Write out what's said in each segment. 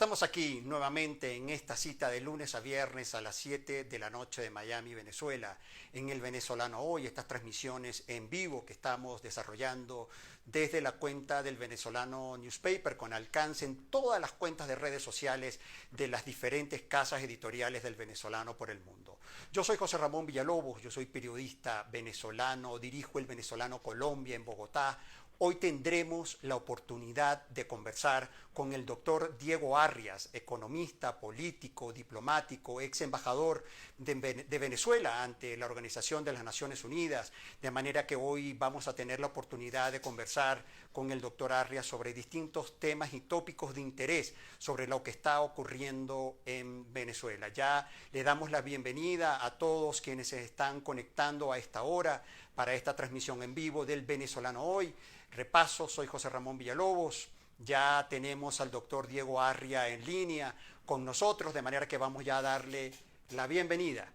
Estamos aquí nuevamente en esta cita de lunes a viernes a las 7 de la noche de Miami, Venezuela, en El Venezolano Hoy, estas transmisiones en vivo que estamos desarrollando desde la cuenta del Venezolano Newspaper, con alcance en todas las cuentas de redes sociales de las diferentes casas editoriales del Venezolano por el mundo. Yo soy José Ramón Villalobos, yo soy periodista venezolano, dirijo el Venezolano Colombia en Bogotá. Hoy tendremos la oportunidad de conversar con el doctor Diego Arrias, economista, político, diplomático, ex embajador de Venezuela ante la Organización de las Naciones Unidas, de manera que hoy vamos a tener la oportunidad de conversar con el doctor Arrias sobre distintos temas y tópicos de interés sobre lo que está ocurriendo en Venezuela. Ya le damos la bienvenida a todos quienes se están conectando a esta hora para esta transmisión en vivo del Venezolano Hoy. Repaso, soy José Ramón Villalobos, ya tenemos al doctor Diego Arria en línea con nosotros, de manera que vamos ya a darle la bienvenida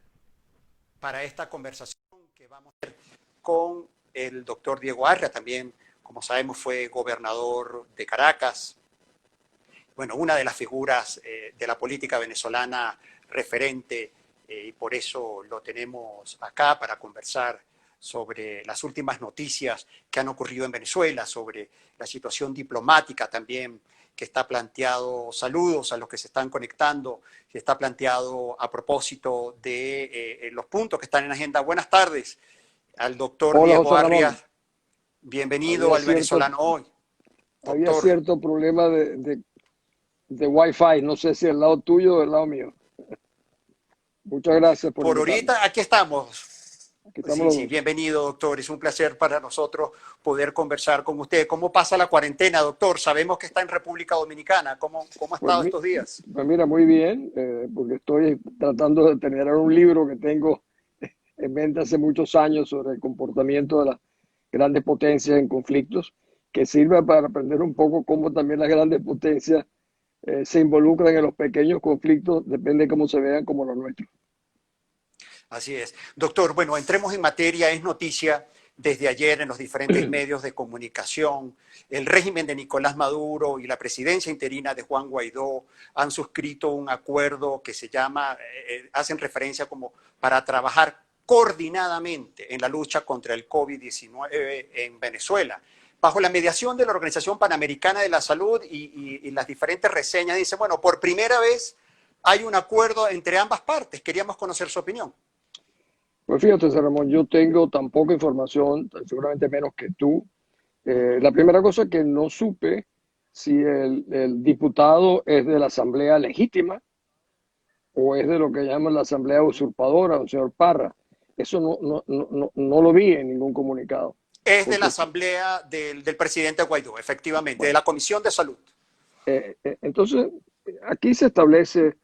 para esta conversación que vamos a hacer con el doctor Diego Arria. También, como sabemos, fue gobernador de Caracas, bueno, una de las figuras de la política venezolana referente, y por eso lo tenemos acá para conversar sobre las últimas noticias que han ocurrido en Venezuela, sobre la situación diplomática también que está planteado. Saludos a los que se están conectando, que está planteado a propósito de los puntos que están en agenda. Buenas tardes al doctor Hola, Diego José Ramón. Arrias. Bienvenido al Venezolano Hoy. Había Doctor, cierto problema de Wi-Fi, no sé si del lado tuyo o del lado mío. Muchas gracias por por invitarme. ahorita aquí estamos. Aquí estamos Sí, los sí, dos. bienvenido, doctor. Es un placer para nosotros poder conversar con usted. ¿Cómo pasa la cuarentena, doctor? Sabemos que está en República Dominicana. ¿Cómo ha Pues, estado estos días? pues mira, muy bien, porque estoy tratando de terminar un libro que tengo en mente hace muchos años sobre el comportamiento de las grandes potencias en conflictos, que sirva para aprender un poco cómo también las grandes potencias se involucran en los pequeños conflictos, depende de cómo se vean, como los nuestros. Así es. Doctor, bueno, entremos en materia. Es noticia desde ayer en los diferentes medios de comunicación. El régimen de Nicolás Maduro y la presidencia interina de Juan Guaidó han suscrito un acuerdo que se llama, hacen referencia como para trabajar coordinadamente en la lucha contra el COVID-19 en Venezuela. Bajo la mediación de la Organización Panamericana de la Salud y las diferentes reseñas, dice, bueno, por primera vez hay un acuerdo entre ambas partes. Queríamos conocer su opinión. Pues fíjate, José Ramón, yo tengo tan poca información, seguramente menos que tú. La primera cosa que no supe si el diputado es de la Asamblea Legítima o es de lo que llaman la Asamblea Usurpadora, el señor Parra. Eso no lo vi en ningún comunicado. Es de la Porque, asamblea del presidente Guaidó, efectivamente, de la Comisión de Salud. entonces, aquí se establece,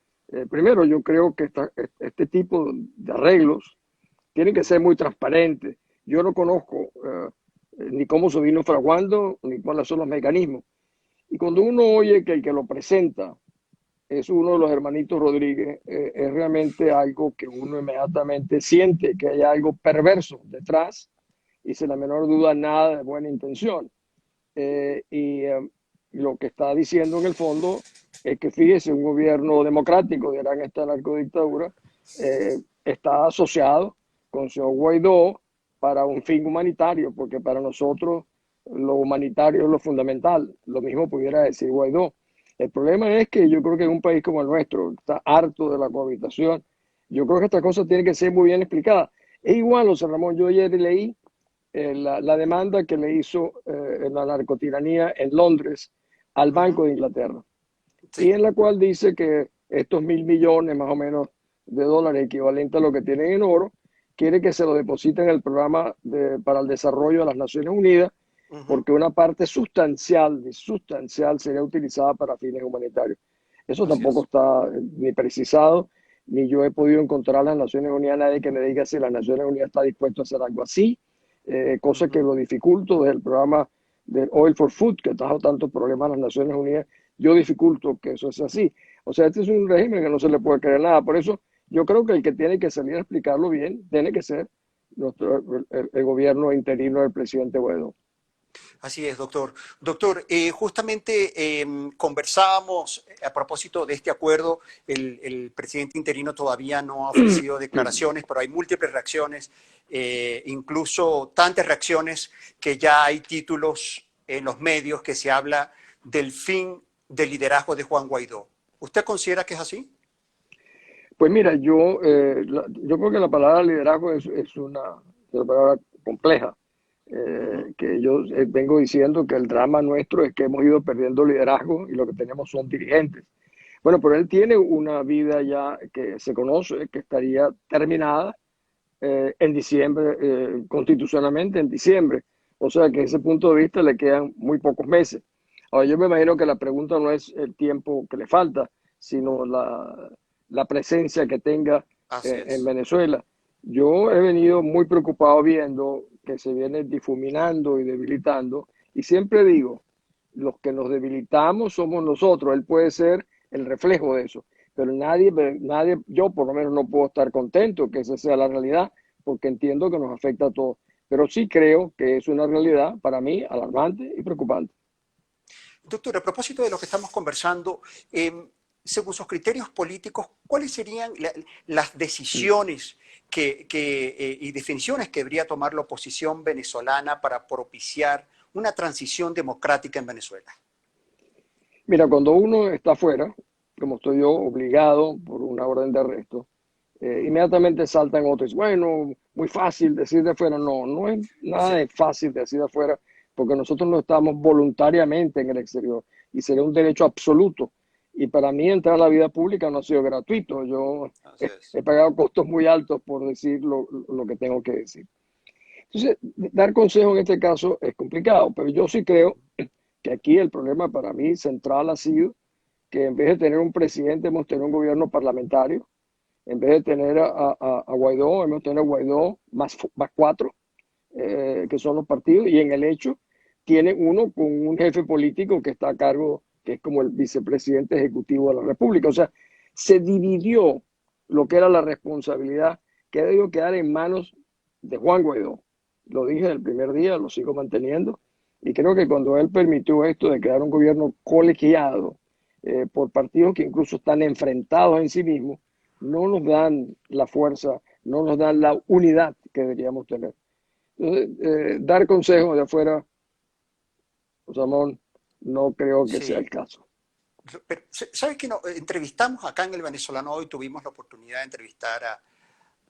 primero yo creo que este tipo de arreglos tienen que ser muy transparentes. Yo no conozco ni cómo se vino fraguando, ni cuáles son los mecanismos. Y cuando uno oye que el que lo presenta es uno de los hermanitos Rodríguez, es realmente algo que uno inmediatamente siente que hay algo perverso detrás y sin la menor duda nada de buena intención. Lo que está diciendo en el fondo es que, fíjese, un gobierno democrático, dirán esta narcodictadura, está asociado con el señor Guaidó para un fin humanitario, porque para nosotros lo humanitario es lo fundamental. Lo mismo pudiera decir Guaidó. El problema es que yo creo que en un país como el nuestro, está harto de la cohabitación, yo creo que esta cosa tiene que ser muy bien explicada. Es igual, José Ramón, yo ayer leí la demanda que le hizo la narcotiranía en Londres al Banco de Inglaterra, y Sí, en la cual dice que estos 1.000 millones más o menos de dólares, equivalente a lo que tienen en oro, quiere que se lo depositen en el programa para el desarrollo de las Naciones Unidas, porque una parte sustancial sería utilizada para fines humanitarios. Eso así tampoco es. está ni precisado, ni yo he podido encontrar en las Naciones Unidas nadie que me diga si las Naciones Unidas está dispuesto a hacer algo así, cosa que lo dificulto desde el programa del Oil for Food, que trajo tantos problemas a las Naciones Unidas. Yo dificulto que eso sea así. O sea, este es un régimen que no se le puede creer nada. Por eso yo creo que el que tiene que salir a explicarlo bien tiene que ser el gobierno interino del presidente Guaidó. Así es, doctor. Doctor, justamente conversábamos a propósito de este acuerdo. El presidente interino todavía no ha ofrecido declaraciones, pero hay múltiples reacciones, incluso tantas reacciones que ya hay títulos en los medios que se habla del fin del liderazgo de Juan Guaidó. ¿Usted considera que es así? Pues mira, yo creo que la palabra liderazgo es una palabra compleja. Ujú. Que yo vengo diciendo que el drama nuestro es que hemos ido perdiendo liderazgo y lo que tenemos son dirigentes. Bueno, pero él tiene una vida ya que se conoce, que estaría terminada en diciembre, constitucionalmente en diciembre. O sea que desde ese punto de vista le quedan muy pocos meses. Ahora, yo me imagino que la pregunta no es el tiempo que le falta, sino la presencia que tenga Así en es. Venezuela. Yo he venido muy preocupado viendo que se viene difuminando y debilitando, y siempre digo, los que nos debilitamos somos nosotros, él puede ser el reflejo de eso, pero nadie, yo por lo menos no puedo estar contento que esa sea la realidad, porque entiendo que nos afecta a todos, pero sí creo que es una realidad para mí alarmante y preocupante. Doctor, a propósito de lo que estamos conversando, según sus criterios políticos, ¿cuáles serían las decisiones y definiciones que debería tomar la oposición venezolana para propiciar una transición democrática en Venezuela? Mira, cuando uno está afuera, como estoy yo, obligado por una orden de arresto, inmediatamente saltan otros. Bueno, muy fácil decir de afuera. No, no es nada Sí, de fácil decir de afuera, porque nosotros no estamos voluntariamente en el exterior y sería un derecho absoluto. Y para mí entrar a la vida pública no ha sido gratuito. Yo así he, es. he pagado costos muy altos por decir lo que tengo que decir. Entonces, dar consejo en este caso es complicado, pero yo sí creo que aquí el problema para mí central ha sido que en vez de tener un presidente hemos tenido un gobierno parlamentario, en vez de tener a Guaidó, hemos tenido a Guaidó más cuatro, que son los partidos, y en el hecho tiene uno con un jefe político que está a cargo, que es como el vicepresidente ejecutivo de la República. O sea, se dividió lo que era la responsabilidad que debió quedar en manos de Juan Guaidó. Lo dije el primer día, lo sigo manteniendo, y creo que cuando él permitió esto de crear un gobierno colegiado por partidos que incluso están enfrentados en sí mismos, no nos dan la fuerza, no nos dan la unidad que deberíamos tener. Entonces, dar consejos de afuera, Ramón, no creo que sea Sí. el caso. Pero, ¿sabes qué? No? Entrevistamos acá en el Venezolano Hoy, tuvimos la oportunidad de entrevistar a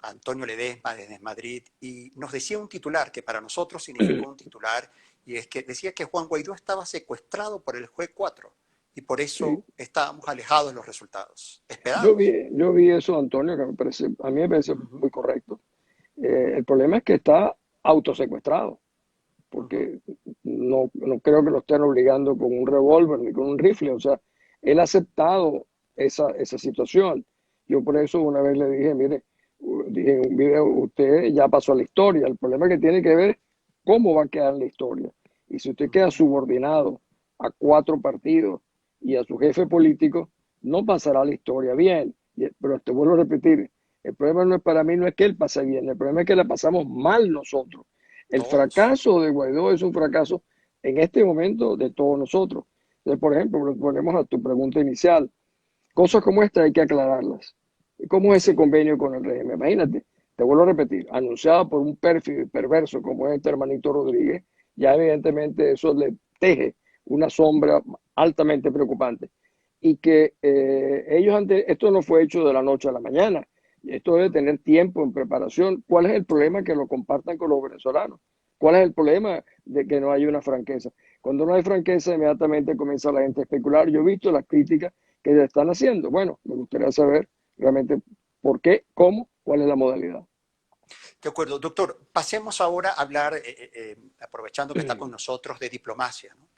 Antonio Ledesma desde Madrid y nos decía un titular que para nosotros significó un titular y es que decía que Juan Guaidó estaba secuestrado por el juez 4 y por Sí. eso estábamos alejados de los resultados. Yo Esperamos. vi, yo vi eso, Antonio, que a mí me parece Ujú, muy correcto. El problema es que está autosecuestrado, ujú. porque no creo que lo estén obligando con un revólver ni con un rifle. O sea, él ha aceptado esa situación. Yo por eso una vez le dije, mire, dije en un video, usted ya pasó a la historia. El problema es que tiene que ver cómo va a quedar la historia. Y si usted queda subordinado a cuatro partidos y a su jefe político, no pasará la historia bien. Pero te vuelvo a repetir, el problema no es para mí, no es que él pase bien, el problema es que la pasamos mal nosotros. El Todos. fracaso de Guaidó es un fracaso en este momento de todos nosotros. Entonces, por ejemplo, ponemos a tu pregunta inicial, cosas como esta hay que aclararlas. ¿Cómo es ese Sí. convenio con el régimen? Imagínate, te vuelvo a repetir, anunciado por un pérfido y perverso como es este hermanito Rodríguez, ya evidentemente eso le teje una sombra altamente preocupante. Y que esto no fue hecho de la noche a la mañana, esto debe tener tiempo en preparación. ¿Cuál es el problema que lo compartan con los venezolanos? ¿Cuál es el problema de que no haya una franqueza? Cuando no hay franqueza, inmediatamente comienza la gente a especular. Yo he visto las críticas que se están haciendo. Bueno, me gustaría saber realmente por qué, cómo, cuál es la modalidad. De acuerdo, doctor. Pasemos ahora a hablar, aprovechando que está con nosotros, de diplomacia, ¿no?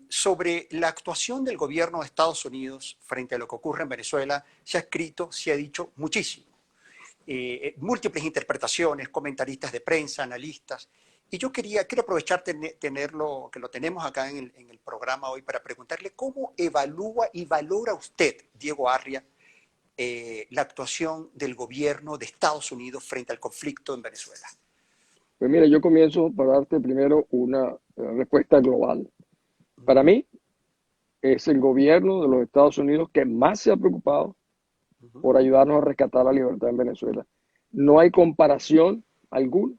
Sobre la actuación del gobierno de Estados Unidos frente a lo que ocurre en Venezuela, se ha escrito, se ha dicho muchísimo. Múltiples interpretaciones, comentaristas de prensa, analistas. Y yo quiero aprovechar tenerlo, que lo tenemos acá en el programa hoy para preguntarle cómo evalúa y valora usted, Diego Arria, la actuación del gobierno de Estados Unidos frente al conflicto en Venezuela. Pues mira, yo comienzo para darte primero una respuesta global. Para mí es el gobierno de los Estados Unidos que más se ha preocupado Ujú. por ayudarnos a rescatar la libertad en Venezuela. No hay comparación alguna,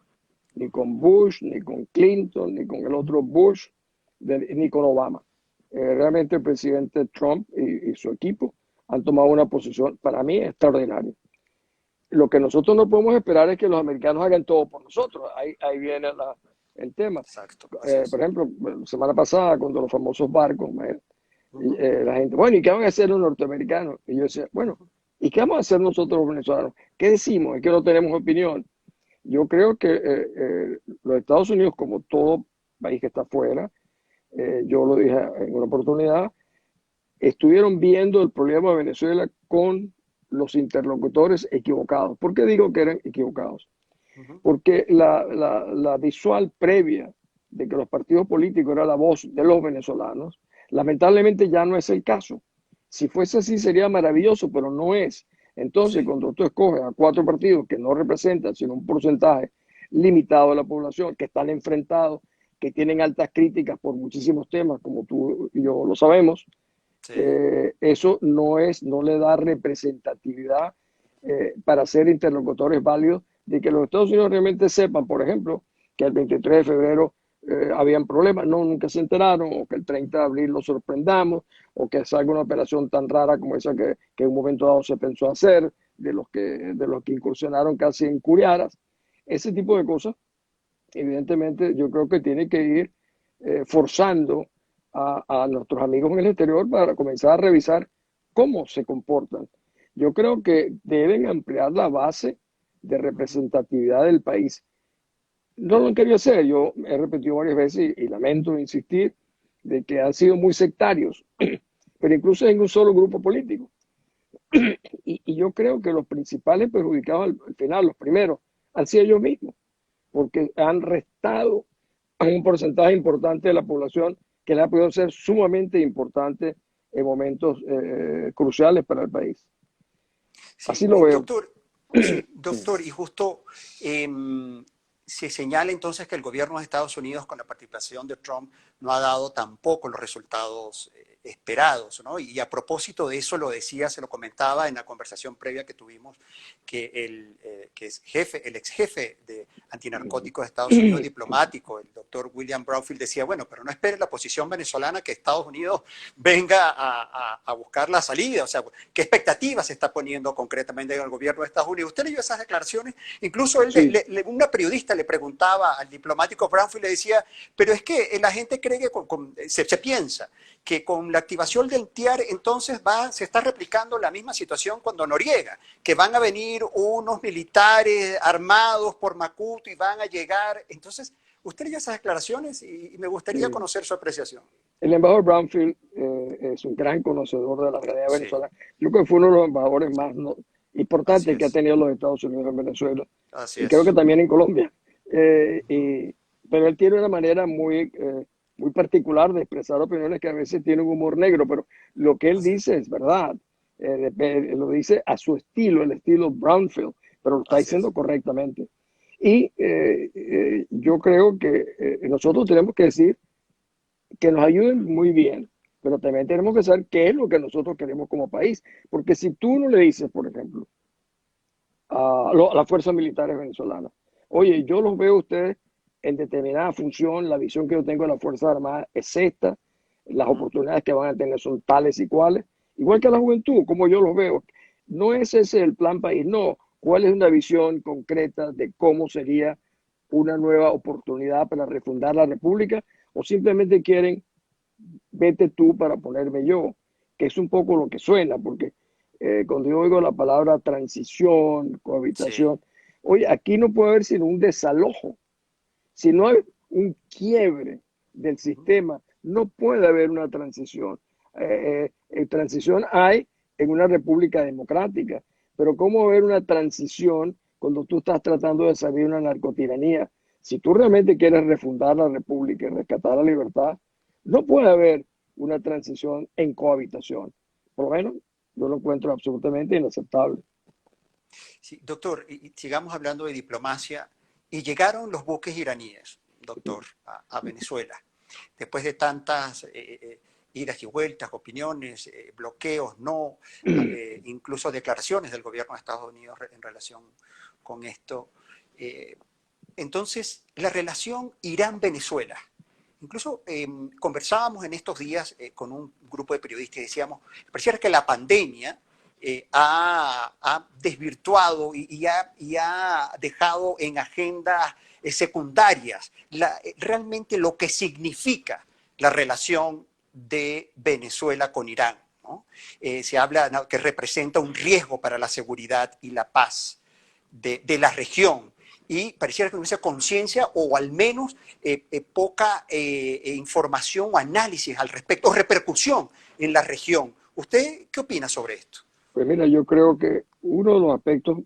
ni con Bush, ni con Clinton, ni con el otro Bush, ni con Obama. Realmente el presidente Trump y su equipo han tomado una posición para mí extraordinaria. Lo que nosotros no podemos esperar es que los americanos hagan todo por nosotros. Ahí viene el tema. Exacto, así Por es. ejemplo, la semana pasada, cuando los famosos barcos, Ujú, la gente, bueno, ¿y qué van a hacer los norteamericanos? Y yo decía, bueno, ujú. ¿y qué vamos a hacer nosotros los venezolanos? ¿Qué decimos? Es que no tenemos opinión. Yo creo que los Estados Unidos, como todo país que está afuera, yo lo dije en una oportunidad, estuvieron viendo el problema de Venezuela con los interlocutores equivocados. ¿Por qué digo que eran equivocados? Ujú. Porque la visual previa de que los partidos políticos eran la voz de los venezolanos, lamentablemente ya no es el caso. Si fuese así sería maravilloso, pero no es. Entonces, Sí, cuando tú escoges a cuatro partidos que no representan, sino un porcentaje limitado de la población, que están enfrentados, que tienen altas críticas por muchísimos temas, como tú y yo lo sabemos, sí. eso no le da representatividad para ser interlocutores válidos de que los Estados Unidos realmente sepan, por ejemplo, que el 23 de febrero habían problemas, no, nunca se enteraron, o que el 30 de abril los sorprendamos, o que salga una operación tan rara como esa que en un momento dado se pensó hacer, de los que incursionaron casi en Curiaras. Ese tipo de cosas, evidentemente, yo creo que tiene que ir forzando a nuestros amigos en el exterior para comenzar a revisar cómo se comportan. Yo creo que deben ampliar la base de Ujú. representatividad del país. No lo han querido hacer, yo he repetido varias veces y lamento insistir de que han sido muy sectarios, pero incluso en un solo grupo político. Y yo creo que los principales perjudicados al final, los primeros, han sido ellos mismos, porque han restado a un porcentaje importante de la población que le ha podido ser sumamente importante en momentos cruciales para el país. Sí, Así lo veo. doctor, sí, doctor, y justo se señala entonces que el gobierno de Estados Unidos con la participación de Trump no ha dado tampoco los resultados esperados, ¿no? Y a propósito de eso lo decía, se lo comentaba en la conversación previa que tuvimos, que es jefe, el ex jefe de antinarcóticos de Estados Unidos, diplomático, el doctor William Brownfield, decía, bueno, pero no espere la posición venezolana que Estados Unidos venga a buscar la salida, o sea, ¿qué expectativas se está poniendo concretamente en el gobierno de Estados Unidos? Usted leyó esas declaraciones, incluso Sí, una periodista le preguntaba al diplomático Brownfield, le decía, pero es que la gente cree que se piensa que con la activación del TIAR entonces se está replicando la misma situación cuando Noriega, que van a venir unos militares armados por Macuto y van a llegar. Entonces, usted leyó esas declaraciones y me gustaría sí. conocer su apreciación. El embajador Brownfield es un gran conocedor de la realidad Sí, venezolana. Yo creo que fue uno de los embajadores más así importantes que ha es, tenido los Estados Unidos en Venezuela así y creo que es. también en Colombia. Ujú. Pero él tiene una manera muy particular de expresar opiniones que a veces tienen un humor negro, pero lo que él Así es, dice es verdad. Lo dice a su estilo, el estilo Brownfield, pero lo está así diciendo es. correctamente. Y yo creo que nosotros tenemos que decir que nos ayuden muy bien, pero también tenemos que saber qué es lo que nosotros queremos como país. Porque si tú no le dices, por ejemplo, a las fuerzas militares venezolanas, oye, yo los veo a ustedes en determinada función, la visión que yo tengo de las Fuerzas Armadas es esta, las Ujú. oportunidades que van a tener son tales y cuales, igual que la juventud, como yo los veo. No es ese el plan país, no. ¿Cuál es una visión concreta de cómo sería una nueva oportunidad para refundar la República? ¿O simplemente quieren vete tú para ponerme yo, que es un poco lo que suena, porque cuando yo oigo la palabra transición, Sí. cohabitación, oye, aquí no puede haber sino un desalojo, si no hay un quiebre del Ujú. sistema, no puede haber una transición. Transición hay en una república democrática, pero ¿cómo haber una transición cuando tú estás tratando de salir de una narcotiranía? Si tú realmente quieres refundar la república y rescatar la libertad, no puede haber una transición en cohabitación. Por lo menos yo lo encuentro absolutamente inaceptable. Sí, doctor, y sigamos hablando de diplomacia y llegaron los buques iraníes, doctor, a Venezuela. Después de tantas idas y vueltas, opiniones, bloqueos, no, incluso declaraciones del gobierno de Estados Unidos en relación con esto. Entonces, la relación Irán-Venezuela. Incluso conversábamos en estos días con un grupo de periodistas y decíamos, pareciera que la pandemia ha desvirtuado y ha dejado en agendas secundarias realmente lo que significa la relación de Venezuela con Irán, ¿no? Se habla que representa un riesgo para la seguridad y la paz de la región. Y pareciera que no hubiese conciencia o al menos poca información o análisis al respecto, o repercusión en la región. ¿Usted qué opina sobre esto? Pues mira, yo creo que uno de los aspectos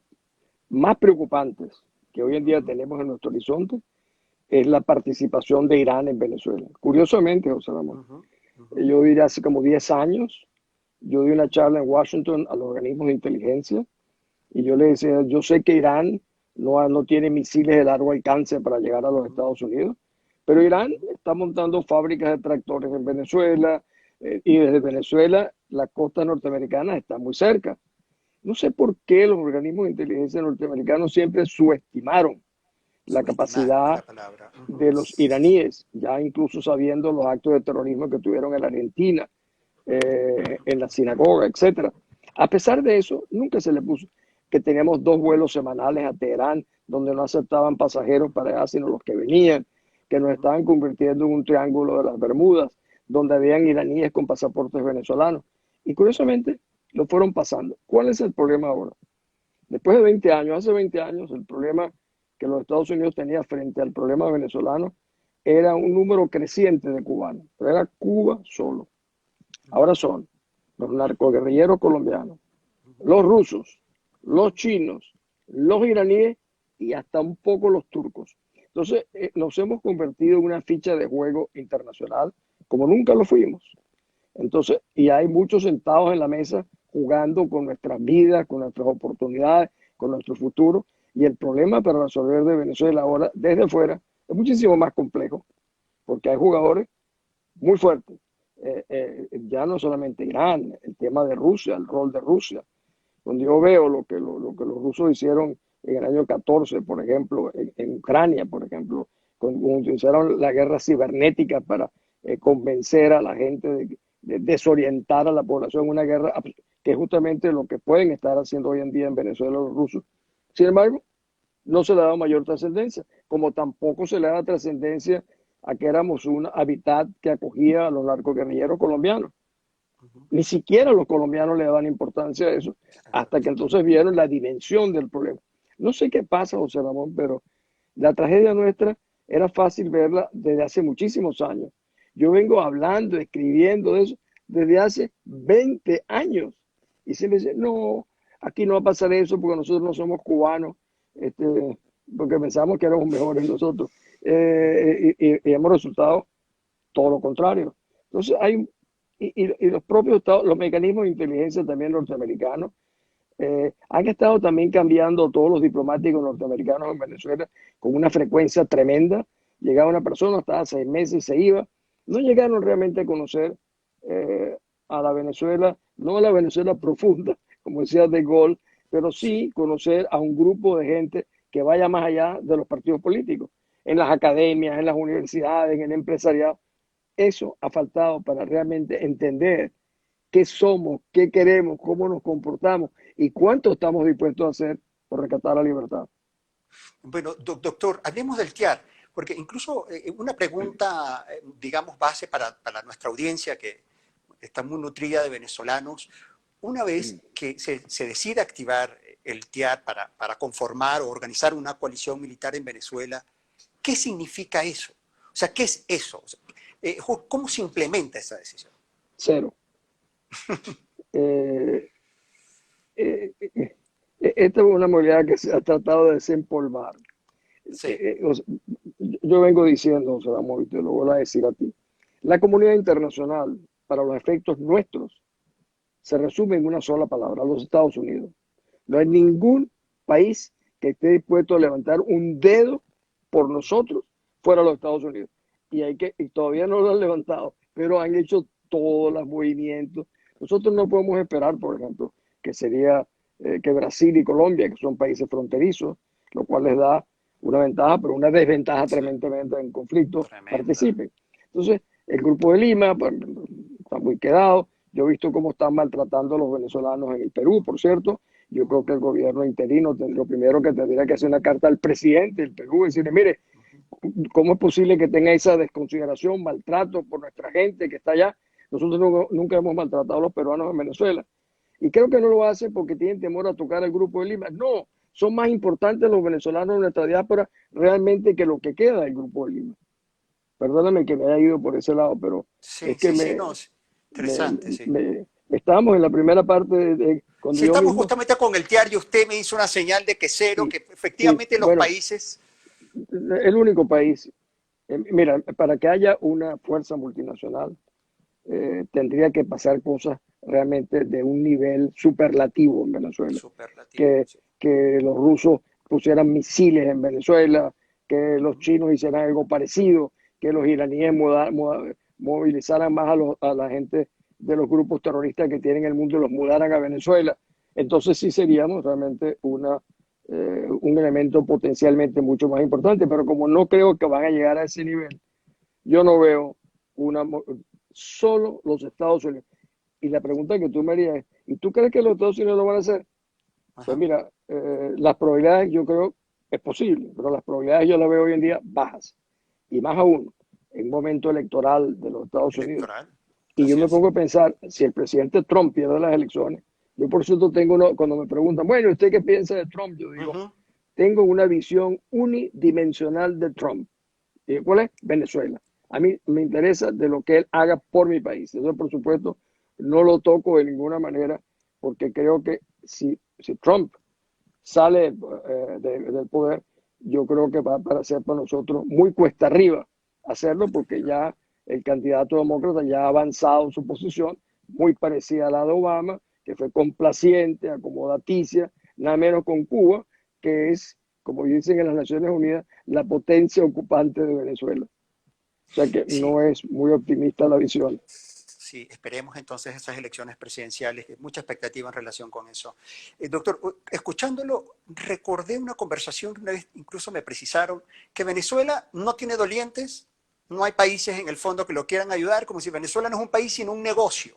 más preocupantes que hoy en día tenemos en nuestro horizonte es la participación de Irán en Venezuela. Curiosamente, José Ramón, yo diría hace como 10 años, yo di una charla en Washington a los organismos de inteligencia y yo le decía, yo sé que Irán no tiene misiles de largo alcance para llegar a los Estados Unidos, pero Irán está montando fábricas de tractores en Venezuela y desde Venezuela la costa norteamericana está muy cerca. No sé por qué los organismos de inteligencia norteamericanos siempre subestimaron la Subestimar es capacidad la palabra. de los iraníes, ya incluso sabiendo los actos de terrorismo que tuvieron en la Argentina, en la sinagoga, etcétera. A pesar de eso, nunca se le puso que teníamos 2 vuelos semanales a Teherán, donde no aceptaban pasajeros para allá, sino los que venían, que nos estaban convirtiendo en un triángulo de las Bermudas, donde habían iraníes con pasaportes venezolanos. Y curiosamente, lo fueron pasando. ¿Cuál es el problema ahora? Después de 20 años, hace 20 años, el problema que los Estados Unidos tenía frente al problema venezolano era un número creciente de cubanos, pero era Cuba solo. Ahora son los narcoguerrilleros colombianos, los rusos, los chinos, los iraníes y hasta un poco los turcos. Entonces, nos hemos convertido en una ficha de juego internacional como nunca lo fuimos. Entonces, y hay muchos sentados en la mesa jugando con nuestras vidas, con nuestras oportunidades, con nuestro futuro. Y el problema para resolver de Venezuela ahora, desde fuera, es muchísimo más complejo, porque hay jugadores muy fuertes. Ya no solamente Irán, el tema de Rusia, el rol de Rusia. Cuando yo veo lo que los rusos hicieron en el año 14, por ejemplo, en Ucrania, por ejemplo, cuando utilizaron la guerra cibernética para convencer a la gente de desorientar a la población en una guerra, que es justamente lo que pueden estar haciendo hoy en día en Venezuela los rusos. Sin embargo, no se le ha dado mayor trascendencia, como tampoco se le da trascendencia a que éramos un hábitat que acogía a los narcoguerrilleros colombianos. Ni siquiera los colombianos le daban importancia a eso, hasta que entonces vieron la dimensión del problema. No sé qué pasa, José Ramón, pero la tragedia nuestra era fácil verla desde hace muchísimos años. Yo vengo hablando, escribiendo de eso desde hace 20 años. Y se me dice, no, aquí no va a pasar eso porque nosotros no somos cubanos, porque pensamos que éramos mejores nosotros. Y hemos resultado todo lo contrario. Entonces y los propios estados, los mecanismos de inteligencia también norteamericanos, han estado también cambiando todos los diplomáticos norteamericanos en Venezuela con una frecuencia tremenda. Llegaba una persona, estaba 6 meses y se iba. No llegaron realmente a conocer a la Venezuela, no a la Venezuela profunda, como decía De Gaulle, pero sí conocer a un grupo de gente que vaya más allá de los partidos políticos, en las academias, en las universidades, en el empresariado. Eso ha faltado para realmente entender qué somos, qué queremos, cómo nos comportamos y cuánto estamos dispuestos a hacer por rescatar la libertad. Bueno, doctor, hablemos del TIAR, porque incluso una pregunta, digamos, base para nuestra audiencia que está muy nutrida de venezolanos, una vez que se decide activar el TIAR para conformar o organizar una coalición militar en Venezuela, ¿qué significa eso? O sea, ¿qué es eso? O sea, ¿cómo se implementa esa decisión? Cero. eh, Esta es una modalidad que se ha tratado de desempolvar. Sí. Yo vengo diciendo, José Ramón, y te lo voy a decir a ti, la comunidad internacional, para los efectos nuestros, se resume en una sola palabra, los Estados Unidos. No hay ningún país que esté dispuesto a levantar un dedo por nosotros fuera de los Estados Unidos. Y todavía no lo han levantado, pero han hecho todos los movimientos. Nosotros no podemos esperar, por ejemplo, que sería que Brasil y Colombia, que son países fronterizos, lo cual les da una ventaja, pero una desventaja Sí, tremendamente en conflictos, tremenda. participen. Entonces, el Grupo de Lima pues, está muy quedado. Yo he visto cómo están maltratando a los venezolanos en el Perú, por cierto. Yo creo que el gobierno interino, lo primero que tendría que hacer una carta al presidente del Perú, decirle, mire, ¿cómo es posible que tenga esa desconsideración, maltrato por nuestra gente que está allá? Nosotros nunca hemos maltratado a los peruanos en Venezuela. Y creo que no lo hacen porque tienen temor a tocar al Grupo de Lima. No, son más importantes los venezolanos en nuestra diáspora realmente que lo que queda del Grupo de Lima. Perdóname que me haya ido por ese lado, pero es Sí, que sí, sí, no, sí. Interesante, sí. estábamos en la primera parte cuando Si yo estamos mismo, justamente con el diario, usted me hizo una señal de que cero, sí, que sí, efectivamente los bueno, países, el único país, mira, para que haya una fuerza multinacional, tendría que pasar cosas realmente de un nivel superlativo en Venezuela. superlativo, Que, sí. que los rusos pusieran misiles en Venezuela, que los chinos hicieran algo parecido, que los iraníes movilizaran más a la gente de los grupos terroristas que tienen en el mundo y los mudaran a Venezuela. Entonces sí seríamos realmente un elemento potencialmente mucho más importante, pero como no creo que van a llegar a ese nivel, yo no veo una, solo los Estados Unidos. Y la pregunta que tú me harías es, ¿y tú crees que los Estados Unidos lo van a hacer? Pues Ajá. mira, las probabilidades yo creo es posible, pero las probabilidades yo las veo hoy en día bajas. Y más aún, en un momento electoral de los Estados Unidos. Electoral, Y yo así me es. pongo a pensar, si el presidente Trump pierde las elecciones, yo por cierto tengo uno, cuando me preguntan, bueno, ¿usted qué piensa de Trump? Yo digo, Ujú. tengo una visión unidimensional de Trump. ¿Y cuál es? Venezuela. A mí me interesa de lo que él haga por mi país. Eso, por supuesto, no lo toco de ninguna manera, porque creo que si Trump sale del poder, yo creo que va para ser para nosotros muy cuesta arriba hacerlo, Cuesta porque arriba. ya el candidato demócrata ya ha avanzado en su posición, muy parecida a la de Obama, que fue complaciente, acomodaticia, nada menos con Cuba, que es, como dicen en las Naciones Unidas, la potencia ocupante de Venezuela. O sea que Sí, no es muy optimista la visión. sí, esperemos entonces esas elecciones presidenciales, mucha expectativa en relación con eso. Doctor, escuchándolo, recordé una conversación, una vez incluso me precisaron que Venezuela no tiene dolientes, no hay países en el fondo que lo quieran ayudar, como si Venezuela no es un país sino un negocio.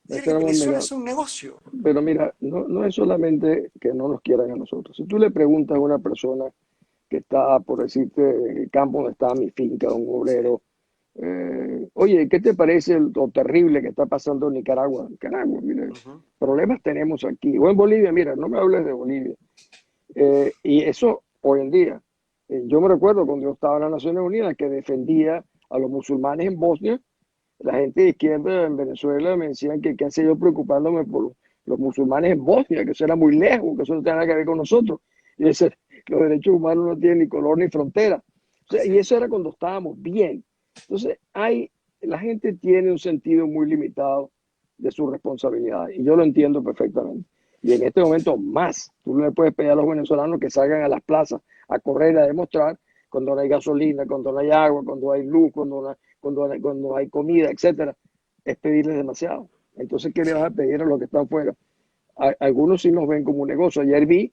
Es decir, Ese que era un Venezuela mega. es un negocio. Pero mira, no es solamente que no nos quieran a nosotros. Si tú le preguntas a una persona que está, por decirte, en el campo donde está mi finca, un Sí. obrero, oye, ¿qué te parece lo terrible que está pasando en Nicaragua? Nicaragua, mira, Ujú. problemas tenemos aquí. O en Bolivia, mira, no me hables de Bolivia. Y eso hoy en día. Yo me recuerdo cuando yo estaba en las Naciones Unidas que defendía a los musulmanes en Bosnia. La gente de izquierda en Venezuela me decían que qué hacía yo preocupándome por los musulmanes en Bosnia, que eso era muy lejos, que eso no tiene nada que ver con nosotros. Y ese, los derechos humanos no tienen ni color ni frontera. O sea, Así y es. eso era cuando estábamos bien. Entonces, la gente tiene un sentido muy limitado de su responsabilidad y yo lo entiendo perfectamente. Y en este momento más, tú no le puedes pedir a los venezolanos que salgan a las plazas a correr, a demostrar cuando no hay gasolina, cuando no hay agua, cuando hay luz, cuando hay comida, etcétera, es pedirles demasiado. Entonces, ¿qué le vas a Sí. pedir a los que están fuera? Algunos sí nos ven como un negocio. Ayer vi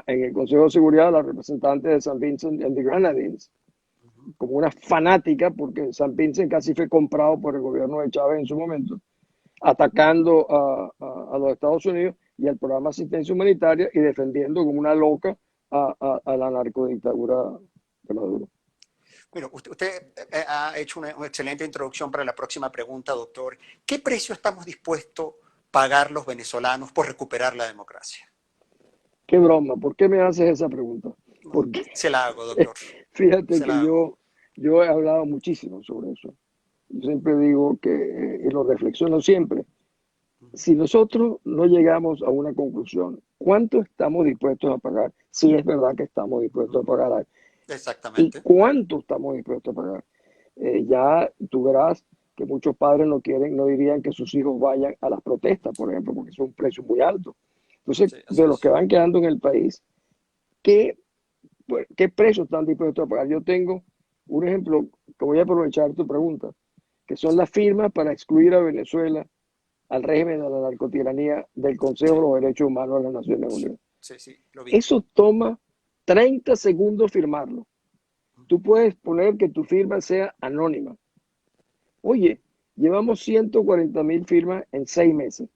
en el Consejo de Seguridad a la representante de San Vincent and the Grenadines Ujú. como una fanática, porque San Vincent casi fue comprado por el gobierno de Chávez en su momento, atacando a los Estados Unidos y al programa de asistencia humanitaria y defendiendo como una loca a la narcodictadura de Maduro. Bueno, usted ha hecho una excelente introducción para la próxima pregunta, doctor. ¿Qué precio estamos dispuestos a pagar los venezolanos por recuperar la democracia? Qué broma, ¿por qué me haces esa pregunta? No, Porque se la hago, doctor. fíjate Se que la hago. yo he hablado muchísimo sobre eso. Yo siempre digo que, y lo reflexiono siempre, si nosotros no llegamos a una conclusión, ¿cuánto estamos dispuestos a pagar? Si es verdad que estamos dispuestos a pagar. ¿Y Exactamente. cuánto estamos dispuestos a pagar? Ya tú verás que muchos padres no quieren, no dirían que sus hijos vayan a las protestas, por ejemplo, porque es un precio muy alto. Entonces, Sí, así de los que es. van quedando en el país, ¿qué qué precio están dispuestos a pagar. Yo tengo un ejemplo que voy a aprovechar tu pregunta, que son Sí, las firmas para excluir a Venezuela al régimen de la narcotiranía del Consejo de sí, los Derechos Humanos de las Naciones Unidas. sí, sí, lo vi. Eso toma 30 segundos firmarlo. Tú puedes poner que tu firma sea anónima. Oye, llevamos 140.000 firmas en 6 meses.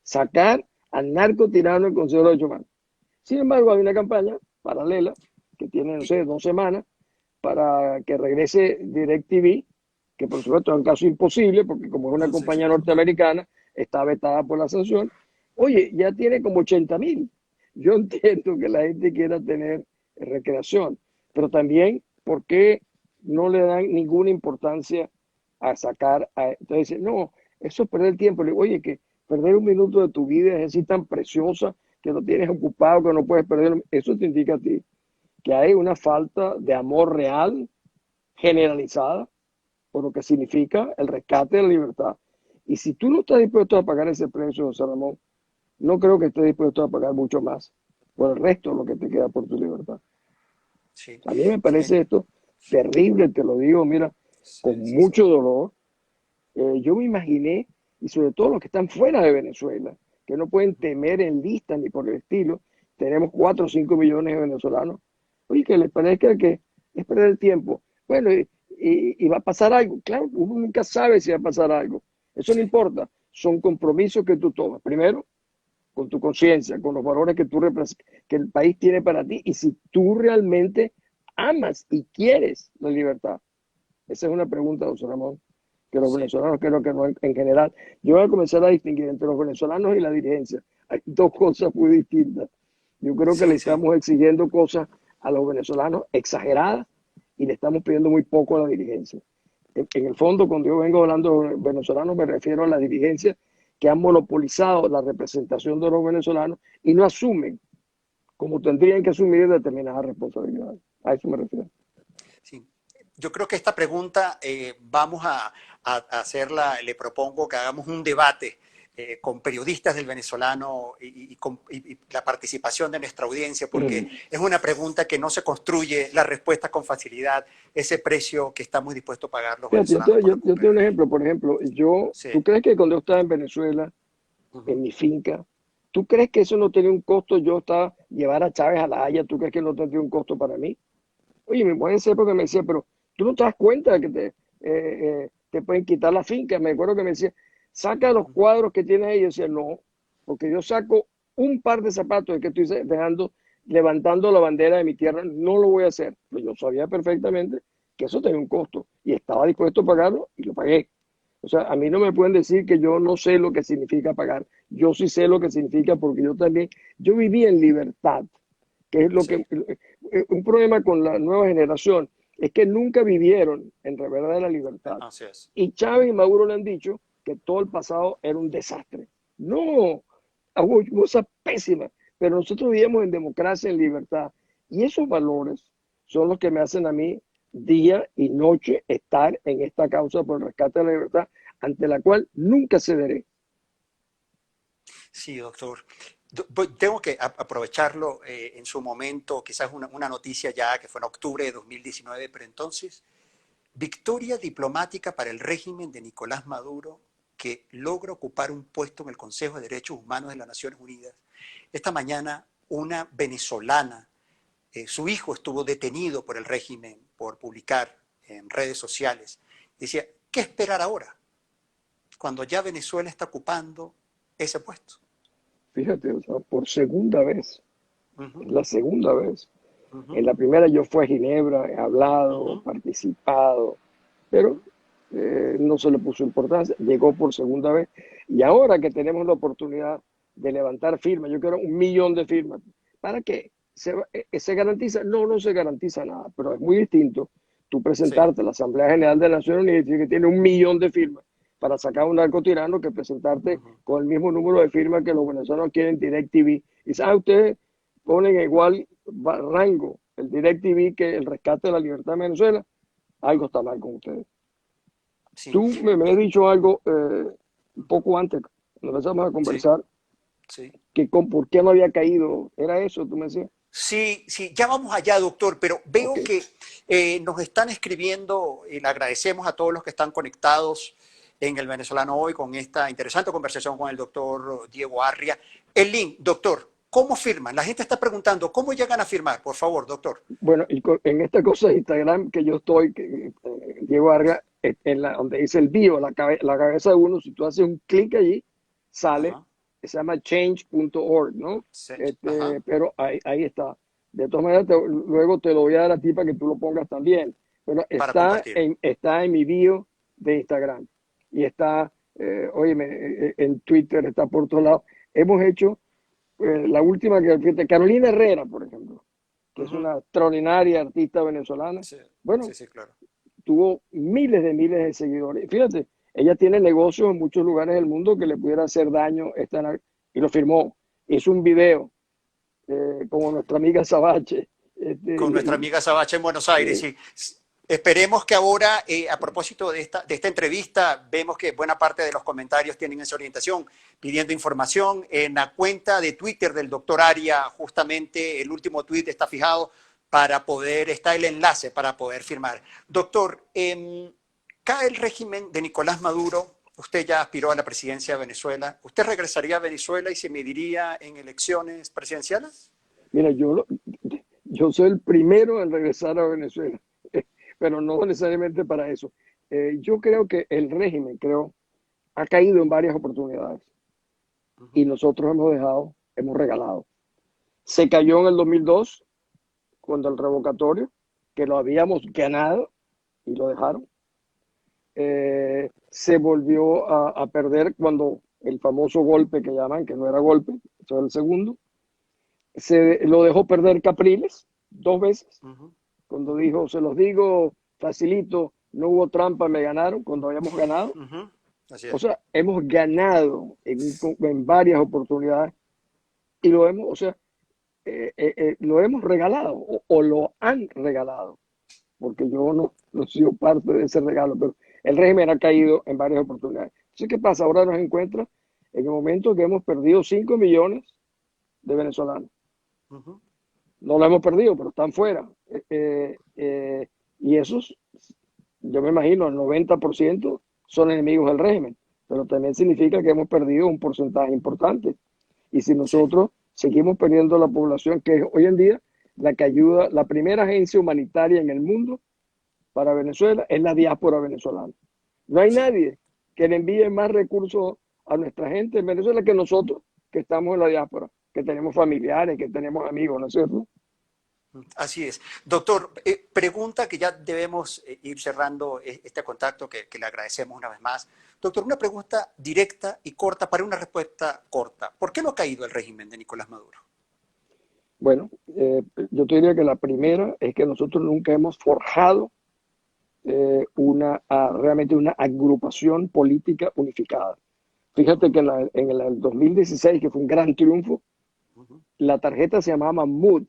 Sacar al narco tirano del Consejo de Derechos Humanos. Sin embargo, hay una campaña paralela que tiene, no Y, sé, 2 semanas para que regrese DirecTV, que por supuesto es un caso imposible porque como es una sí, sí. compañía norteamericana, está vetada por la sanción. Oye, ya tiene como 80.000. Yo entiendo que la gente quiera tener recreación, pero también, ¿por qué no le dan ninguna importancia a sacar? Entonces, no, eso es perder tiempo. Le digo, oye, que perder un minuto de tu vida es así tan preciosa que lo tienes ocupado, que no puedes perder. Eso te indica a ti que hay una falta de amor real, generalizada, por lo que significa el rescate de la libertad. Y si tú no estás dispuesto a pagar ese precio, José Ramón, no creo que estés dispuesto a pagar mucho más por el resto de lo que te queda por tu libertad. Sí, A mí me sí, parece esto terrible, te lo digo, mira, sí, con sí, sí. mucho dolor. Yo me imaginé, y sobre todo los que están fuera de Venezuela, que no pueden temer en lista ni por el estilo, tenemos 4 o 5 millones de venezolanos, oye, que les parezca que es perder el tiempo. Bueno, y va a pasar algo. Claro, uno nunca sabe si va a pasar algo. Eso no Sí, importa. Son compromisos que tú tomas. Primero, con tu conciencia, con los valores que que el país tiene para ti, y si tú realmente amas y quieres la libertad. Esa es una pregunta, José Ramón, que los sí, venezolanos creo que no en general. Yo voy a comenzar a distinguir entre los venezolanos y la dirigencia. Hay dos cosas muy distintas. Yo creo que le sí, sí, estamos exigiendo cosas a los venezolanos exageradas y le estamos pidiendo muy poco a la dirigencia. En el fondo, cuando yo vengo hablando de venezolanos, me refiero a la dirigencia que han monopolizado la representación de los venezolanos y no asumen como tendrían que asumir determinadas responsabilidades. A eso me refiero. sí. Yo creo que esta pregunta vamos a hacerla, le propongo que hagamos un debate con periodistas del venezolano y la participación de nuestra audiencia, porque es una pregunta que no se construye la respuesta con facilidad, ese precio que estamos dispuestos a pagar los Fíjate, venezolanos por yo tengo recuperar. un ejemplo, por ejemplo, Sí. ¿tú crees que cuando yo estaba en Venezuela, en Ujú. mi finca, tú crees que eso no tenía un costo? Yo estaba, llevar a Chávez a La Haya, ¿tú crees que no tendría un costo para mí? Oye, mi mujer en esa época me decía, pero tú no te das cuenta de que te pueden quitar la finca. Me acuerdo que me decía, saca los cuadros que tienes ahí. Yo decía, no, porque yo saco un par de zapatos que estoy dejando, levantando la bandera de mi tierra, no lo voy a hacer. Pero yo sabía perfectamente que eso tenía un costo y estaba dispuesto a pagarlo y lo pagué. O sea, a mí no me pueden decir que yo no sé lo que significa pagar. Yo sí sé lo que significa porque yo también, yo viví en libertad, que es lo que Sí, un problema con la nueva generación es que nunca vivieron en verdadera libertad. así es. Y Chávez y Maduro le han dicho que todo el pasado era un desastre. No, hubo cosas pésimas, pero nosotros vivíamos en democracia, en libertad. Y esos valores son los que me hacen a mí día y noche estar en esta causa por el rescate de la libertad, ante la cual nunca cederé. Sí, doctor. Tengo que aprovecharlo en su momento, quizás una noticia ya que fue en octubre de 2019, pero entonces, victoria diplomática para el régimen de Nicolás Maduro, que logra ocupar un puesto en el Consejo de Derechos Humanos de las Naciones Unidas. Esta mañana, una venezolana, su hijo estuvo detenido por el régimen por publicar en redes sociales. Decía, ¿qué esperar ahora? Cuando ya Venezuela está ocupando ese puesto. Fíjate, o sea, por segunda vez, Ujú, es la segunda vez. ujú, En la primera yo fui a Ginebra, he hablado, ujú, participado, pero ujú. no se le puso importancia, llegó por segunda vez. Y ahora que tenemos la oportunidad de levantar firmas, yo quiero 1 millón de firmas. ¿Para qué? ¿Se garantiza? No, no se garantiza nada, pero es muy distinto tú Sí, presentarte a la Asamblea General de las Naciones Unidas y decir que tiene 1 millón de firmas para sacar un narco tirano que presentarte ujú. con el mismo número de firmas que los venezolanos quieren DirecTV. Y sabe ustedes, ponen igual rango el DirecTV que el rescate de la libertad de Venezuela, algo está mal con ustedes. Sí, Tú me has dicho algo un poco antes, cuando empezamos a sí, conversar, sí, que por qué no había caído. ¿Era eso? Tú me decías. Sí, sí, ya vamos allá, doctor, pero Ok. veo que nos están escribiendo y le agradecemos a todos los que están conectados en el Venezolano Hoy con esta interesante conversación con el doctor Diego Arria. El link, doctor, ¿cómo firman? La gente está preguntando, ¿cómo llegan a firmar? Por favor, doctor. Bueno, en esta cosa de Instagram que yo estoy, Diego Vargas, donde dice el bio, la cabeza de uno, si tú haces un clic allí, sale, Ajá, se llama change.org, ¿no? sí, ajá, Pero ahí está. De todas maneras, luego te lo voy a dar a ti para que tú lo pongas también. Pero para compartir. está en mi bio de Instagram. Y está, óyeme, en Twitter, está por todos lados. Hemos hecho, la última que, fíjate, Carolina Herrera, por ejemplo, que es Ujú, una extraordinaria artista venezolana. sí, Bueno, sí, sí, claro. tuvo miles de seguidores. Fíjate, ella tiene negocios en muchos lugares del mundo que le pudiera hacer daño y lo firmó. Hizo un video, como nuestra amiga Sabache. Con nuestra amiga Sabache en Buenos Aires. Eh, Y esperemos que ahora, a propósito de esta entrevista, vemos que buena parte de los comentarios tienen esa orientación, pidiendo información. En la cuenta de Twitter del doctor Aria, justamente el último tweet está fijado para poder, está el enlace para poder firmar. Doctor, cae el régimen de Nicolás Maduro. Usted ya aspiró a la presidencia de Venezuela. ¿Usted regresaría a Venezuela y se mediría en elecciones presidenciales? Mira, yo soy el primero en regresar a Venezuela, pero no necesariamente para eso. Yo creo que el régimen, ha caído en varias oportunidades Uh y -huh, nosotros hemos regalado. Se cayó en el 2002 cuando el revocatorio, que lo habíamos ganado y lo dejaron. Se volvió a perder cuando el famoso golpe que llaman, que no era golpe, eso era el segundo, lo dejó perder Capriles 2 veces, uh -huh. cuando dijo, se los digo, facilito, no hubo trampa, me ganaron, cuando habíamos ganado. Uh -huh. Así O es. sea, hemos ganado en varias oportunidades y o sea, lo hemos regalado o lo han regalado, porque yo no he sido parte de ese regalo, pero el régimen ha caído en varias oportunidades. Entonces, ¿qué pasa? Ahora nos encuentra en el momento que hemos perdido 5 millones de venezolanos. Uh -huh. No lo hemos perdido, pero están fuera. Y esos, yo me imagino, el 90% son enemigos del régimen, pero también significa que hemos perdido un porcentaje importante. Y si Sí. nosotros seguimos perdiendo la población, que es hoy en día la que ayuda, la primera agencia humanitaria en el mundo para Venezuela es la diáspora venezolana. No hay Sí. nadie que le envíe más recursos a nuestra gente en Venezuela que nosotros, que estamos en la diáspora, que tenemos familiares, que tenemos amigos, ¿no es cierto? Así es. Doctor, pregunta que ya debemos ir cerrando este contacto que le agradecemos una vez más. Doctor, una pregunta directa y corta para una respuesta corta. ¿Por qué no ha caído el régimen de Nicolás Maduro? Bueno, yo te diría que la primera es que nosotros nunca hemos forjado realmente una agrupación política unificada. Uh Fíjate -huh. que en el 2016, que fue un gran triunfo, Uh -huh. la tarjeta se llamaba MUD,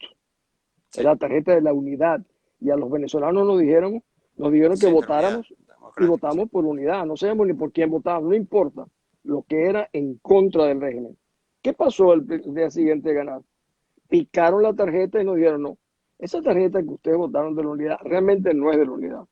Sí. era la tarjeta de la unidad, y a los venezolanos nos dijeron que Centralidad votáramos y democrática, sí. votamos por unidad, no sabemos ni por quién votábamos, no importa, lo que era en contra del régimen. ¿Qué pasó el día siguiente de ganar? Picaron la tarjeta y nos dijeron, no, esa tarjeta que ustedes votaron de la unidad realmente no es de la unidad.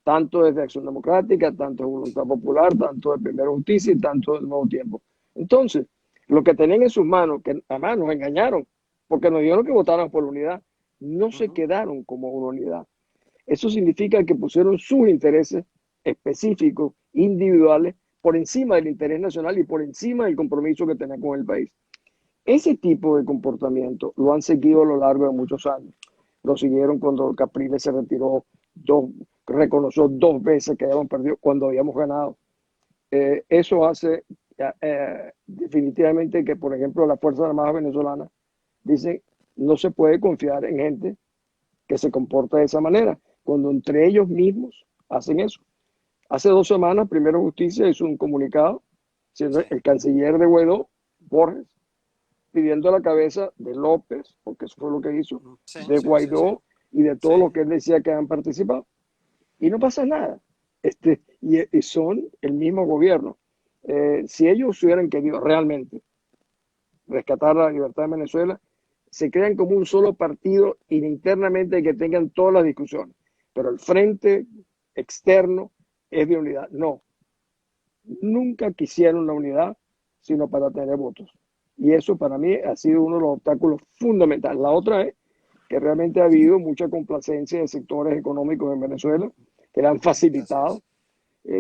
Tanto es de Acción Democrática, tanto de Voluntad Popular, tanto de Primera Justicia y tanto del Nuevo Tiempo. Entonces, lo que tenían en sus manos, que además nos engañaron, porque nos dijeron que votaran por la unidad, no Uh se -huh. quedaron como una unidad. Eso significa que pusieron sus intereses específicos, individuales, por encima del interés nacional y por encima del compromiso que tenía con el país. Ese tipo de comportamiento lo han seguido a lo largo de muchos años. Lo siguieron cuando Capriles se retiró, reconoció 2 veces que habíamos perdido cuando habíamos ganado. Eso hace definitivamente que, por ejemplo, las Fuerzas Armadas venezolanas dicen no se puede confiar en gente que se comporta de esa manera, cuando entre ellos mismos hacen eso. Hace 2 semanas, Primero Justicia hizo un comunicado, siendo Sí. el canciller de Guaidó, Borges, pidiendo la cabeza de López, porque eso fue lo que hizo, Sí, de sí, sí, sí. Guaidó y de Sí. todos los que él decía que han participado. Y no pasa nada. Y son el mismo gobierno. Si ellos hubieran querido realmente rescatar la libertad de Venezuela, se crean como un solo partido y internamente que tengan todas las discusiones. Pero el frente externo es de unidad. No, nunca quisieron la unidad, sino para tener votos. Y eso para mí ha sido uno de los obstáculos fundamentales. La otra es que realmente ha habido mucha complacencia de sectores económicos en Venezuela que le han facilitado.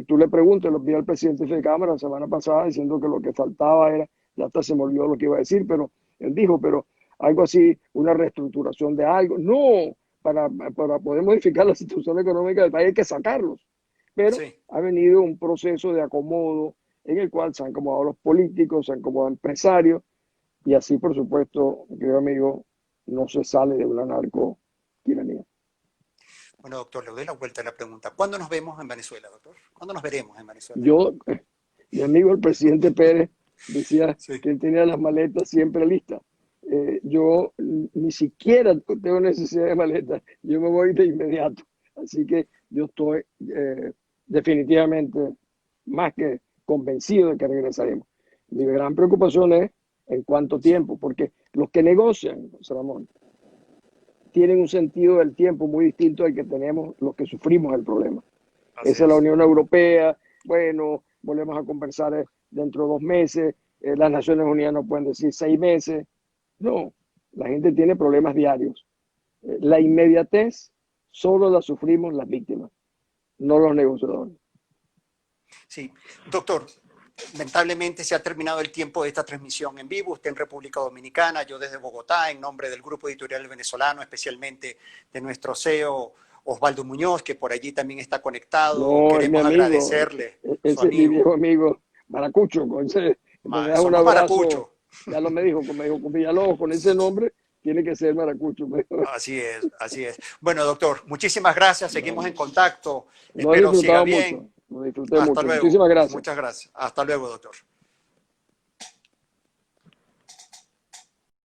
Tú le preguntas, lo vi al presidente de Cámara la semana pasada diciendo que lo que faltaba era, ya hasta se me olvidó lo que iba a decir, pero él dijo, pero algo así, una reestructuración de algo. No, para poder modificar la situación económica del país hay que sacarlos. Pero Sí. ha venido un proceso de acomodo en el cual se han acomodado los políticos, se han acomodado empresarios, y así, por supuesto, querido amigo, no se sale de una narcotiranía. Bueno, doctor, le doy la vuelta a la pregunta. ¿Cuándo nos vemos en Venezuela, doctor? ¿Cuándo nos veremos en Venezuela? Yo, mi amigo el presidente Pérez decía Sí. que él tenía las maletas siempre listas. Yo ni siquiera tengo necesidad de maletas, yo me voy de inmediato. Así que yo estoy definitivamente más que convencido de que regresaremos. Mi gran preocupación es en cuánto tiempo, porque los que negocian, José Ramón, tienen un sentido del tiempo muy distinto al que tenemos los que sufrimos el problema. Así Esa es la es. Unión Europea, bueno, volvemos a conversar dentro de 2 meses, las Naciones Unidas no pueden decir 6 meses. No, la gente tiene problemas diarios. La inmediatez solo la sufrimos las víctimas, no los negociadores. Sí, doctor, lamentablemente se ha terminado el tiempo de esta transmisión en vivo. Usted en República Dominicana, yo desde Bogotá, en nombre del Grupo Editorial Venezolano, especialmente de nuestro CEO Osvaldo Muñoz, que por allí también está conectado. No, es mi Queremos amigo, agradecerle, su ese es mi viejo amigo. amigo Maracucho, con ese, me das un Somos abrazo, maracucho. ya lo me dijo, con Villalobos, con ese nombre, tiene que ser Maracucho. Así es, así es. Bueno, doctor, muchísimas gracias. Seguimos en No, contacto. lo he Espero siga disfrutado bien. mucho, lo disfruté Hasta mucho. luego. Muchísimas gracias. Muchas gracias. Hasta luego, doctor.